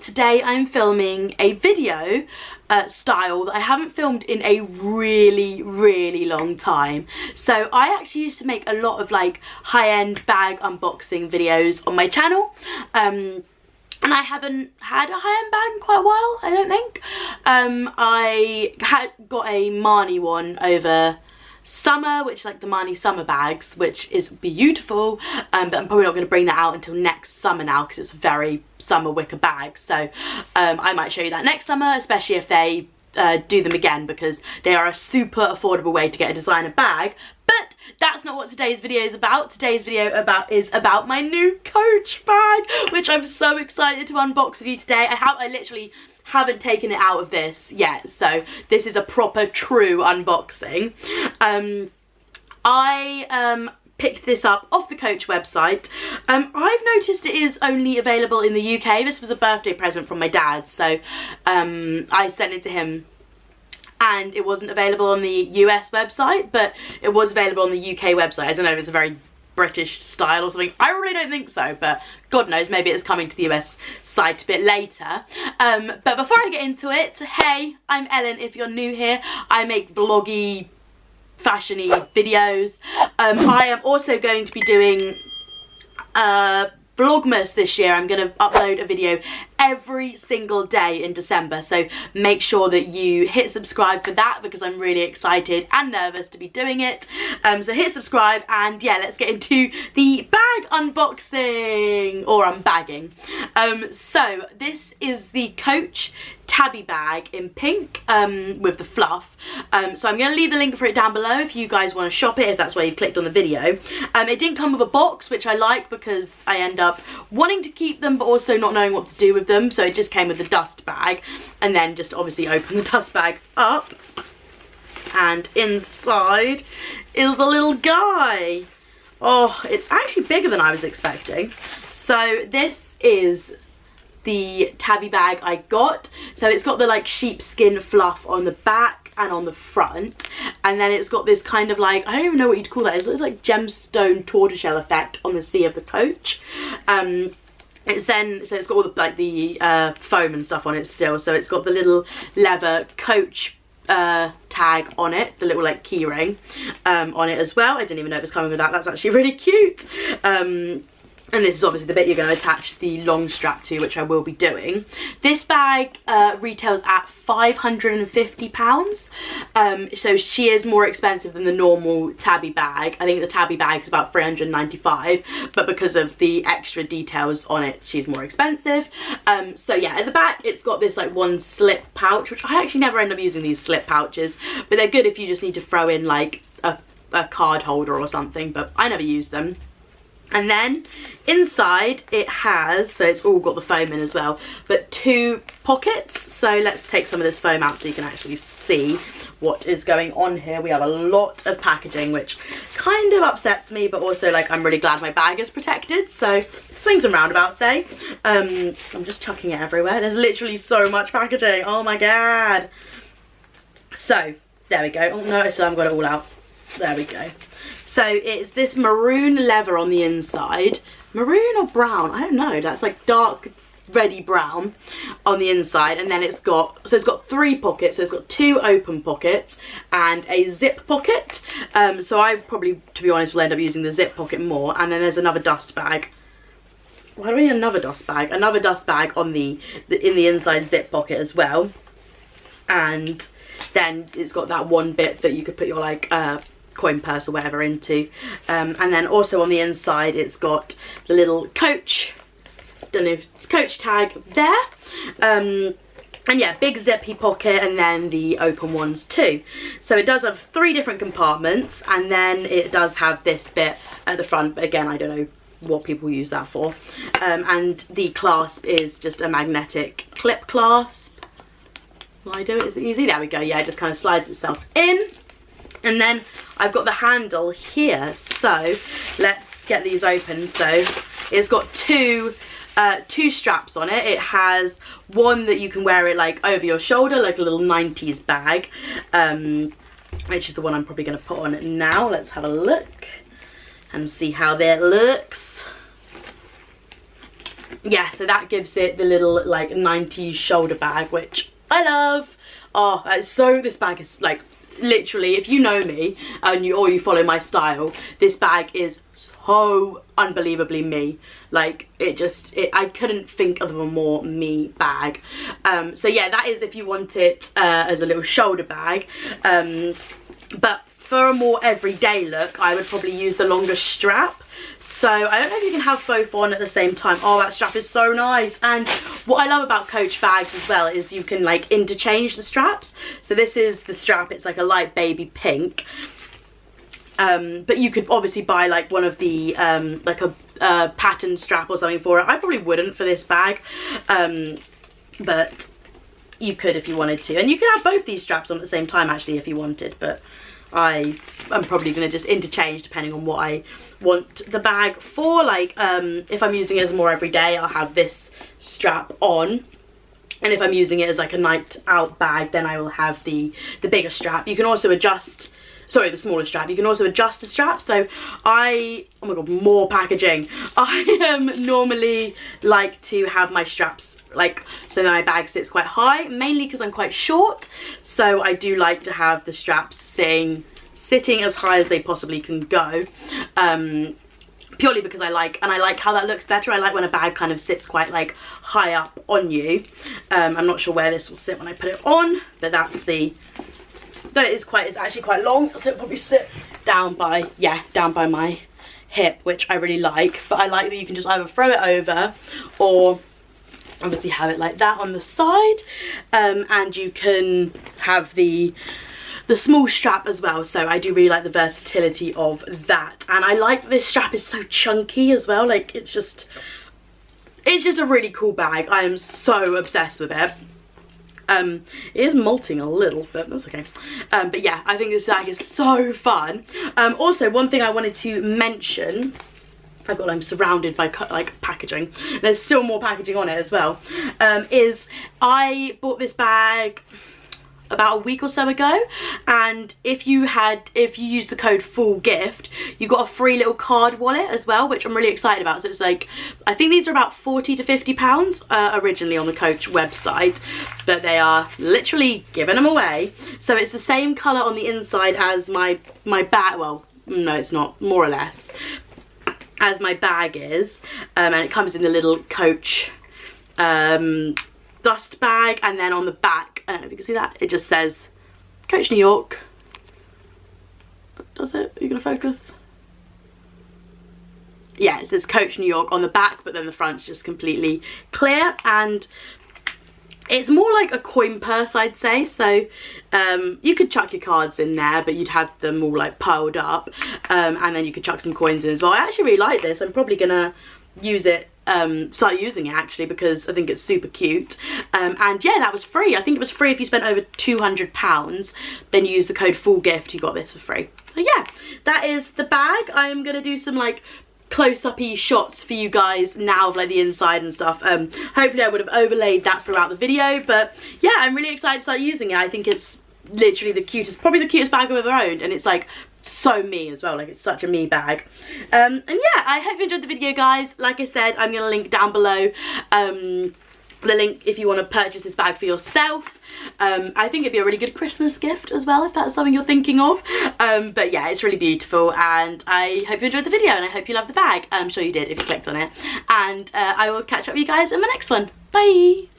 today I'm filming a video style that I haven't filmed in a really long time. So I actually used to make a lot of like high-end bag unboxing videos on my channel, and I haven't had a high-end bag in quite a while, I don't think. I had got a Marni one over summer, which is like the Marni summer bags, which is beautiful, but I'm probably not going to bring that out until next summer now because it's a very summer wicker bag. So I might show you that next summer, especially if they do them again, because they are a super affordable way to get a designer bag. But that's not what today's video is about. Today's video is about my new Coach bag, which I'm so excited to unbox with you today. I literally haven't taken it out of this yet, so this is a proper true unboxing. I picked this up off the Coach website. I've noticed it is only available in the UK. This was a birthday present from my dad, so I sent it to him, and it wasn't available on the US website, but it was available on the UK website. I don't know if it's a very British style or something. I really don't think so, but God knows, maybe it's coming to the US site a bit later. But before I get into it, hey, I'm Ellen. If you're new here, I make vloggy, fashiony videos. I am also going to be doing Vlogmas this year. I'm going to upload a video every single day in December, so make sure that you hit subscribe for that, because I'm really excited and nervous to be doing it. So hit subscribe, and yeah, let's get into the bag unboxing, or unbagging. So this is the Coach Tabby bag in pink, with the fluff. So I'm going to leave the link for it down below if you guys want to shop it, if that's where you've clicked on the video. It didn't come with a box, which I like because I end up wanting to keep them but also not knowing what to do with them. So it just came with the dust bag, and then just obviously open the dust bag up, and inside is a little guy. Oh, it's actually bigger than I was expecting. So this is the Tabby bag I got. So it's got the like sheepskin fluff on the back and on the front, and then it's got this kind of like, I don't even know what you'd call that. It's like gemstone tortoiseshell effect on the C of the Coach. It's then, so it's got all the like the foam and stuff on it still, so it's got the little leather Coach tag on it, the little like key ring on it as well. I didn't even know it was coming with that. That's actually really cute. And this is obviously the bit you're going to attach the long strap to, which I will be doing. This bag retails at £550. So she is more expensive than the normal Tabby bag. I think the Tabby bag is about £395, but because of the extra details on it, she's more expensive. So yeah, at the back it's got this like one slip pouch, which I actually never end up using these slip pouches, but they're good if you just need to throw in like a card holder or something, but I never use them. And then inside it has, so it's all got the foam in as well, but 2 pockets. So let's take some of this foam out so you can actually see what is going on here. We have a lot of packaging, which kind of upsets me, but also like I'm really glad my bag is protected. So swings and roundabouts, eh? I'm just chucking it everywhere. There's literally so much packaging. Oh my god. So there we go. Oh no, I still haven't got it all out. There we go. So it's this maroon leather on the inside. Maroon or brown? I don't know. That's like dark reddy brown on the inside. And then it's got 3 pockets. So it's got 2 open pockets and a zip pocket. So I probably, to be honest, will end up using the zip pocket more. And then there's another dust bag. Why do we need another dust bag? Another dust bag on in the inside zip pocket as well. And then it's got that one bit that you could put your like coin purse or whatever into, and then also on the inside it's got the little Coach, don't know if it's Coach tag there, and yeah, big zippy pocket, and then the open ones too. So it does have 3 different compartments, and then it does have this bit at the front, but again I don't know what people use that for. And the clasp is just a magnetic clip clasp. Will I do it? Is it easy? There we go. Yeah, it just kind of slides itself in. And then I've got the handle here, so let's get these open. So it's got two straps on it. It has one that you can wear it like over your shoulder, like a little 90s bag, which is the one I'm probably going to put on now. Let's have a look and see how that looks. yeah, so that gives it the little like 90s shoulder bag, which I love. Oh, this bag is like, literally, if you know me and you follow my style, this bag is so unbelievably me. Like, I couldn't think of a more me bag. So yeah, that is if you want it as a little shoulder bag. But for a more everyday look, I would probably use the longer strap. So I don't know if you can have both on at the same time. Oh, that strap is so nice. And what I love about Coach bags as well is you can like interchange the straps. So this is the strap, it's like a light baby pink. But you could obviously buy like one of the like a pattern strap or something for it. I probably wouldn't for this bag, but you could if you wanted to. And you can have both these straps on at the same time actually if you wanted, but I'm probably going to just interchange depending on what I want the bag for. Like if I'm using it as more everyday, I'll have this strap on, and if I'm using it as like a night out bag, then I will have the bigger strap. You can also adjust, sorry, the smaller strap. You can also adjust the strap. So oh my god, more packaging. I normally like to have my straps like so that my bag sits quite high, mainly because I'm quite short, so I do like to have the straps sitting as high as they possibly can go, purely because I like how that looks better. I like when a bag kind of sits quite like high up on you. I'm not sure where this will sit when I put it on, but that's the, though it's actually quite long, so it'll probably sit down by my hip, which I really like. But I like that you can just either throw it over or obviously have it like that on the side, and you can have the small strap as well. So I do really like the versatility of that, and I like this strap is so chunky as well. Like it's just a really cool bag. I am so obsessed with it. It is molting a little, but that's okay. But yeah, I think this bag is so fun. Also, one thing I wanted to mention, I'm surrounded by like packaging, there's still more packaging on it as well, is I bought this bag about a week or so ago, and if you use the code FULLGIFT, you got a free little card wallet as well, which I'm really excited about. So it's like, I think these are about £40 to £50 originally on the Coach website, but they are literally giving them away. So it's the same colour on the inside as my bag. Well, no, it's not, more or less as my bag is, and it comes in the little Coach dust bag, and then on the back, I don't know if you can see that, it just says Coach New York. Does it? Are you gonna focus? Yeah, it says Coach New York on the back, but then the front's just completely clear, and it's more like a coin purse, I'd say. So you could chuck your cards in there, but you'd have them all like piled up, and then you could chuck some coins in as well. I actually really like this. I'm probably gonna use it, start using it actually, because I think it's super cute. And yeah, that was free. I think it was free if you spent over £200, then you use the code FULLGIFT, you got this for free. So yeah, that is the bag. I'm gonna do some like close-up-y shots for you guys now of like the inside and stuff. Hopefully I would have overlaid that throughout the video, but yeah, I'm really excited to start using it. I think it's literally the cutest, probably the cutest bag I've ever owned, and it's like so me as well. Like, it's such a me bag. And yeah, I hope you enjoyed the video, guys. Like I said, I'm gonna link down below the link if you want to purchase this bag for yourself. I think it'd be a really good Christmas gift as well, if that's something you're thinking of. But yeah, it's really beautiful, and I hope you enjoyed the video, and I hope you love the bag. I'm sure you did if you clicked on it, and I will catch up with you guys in my next one. Bye.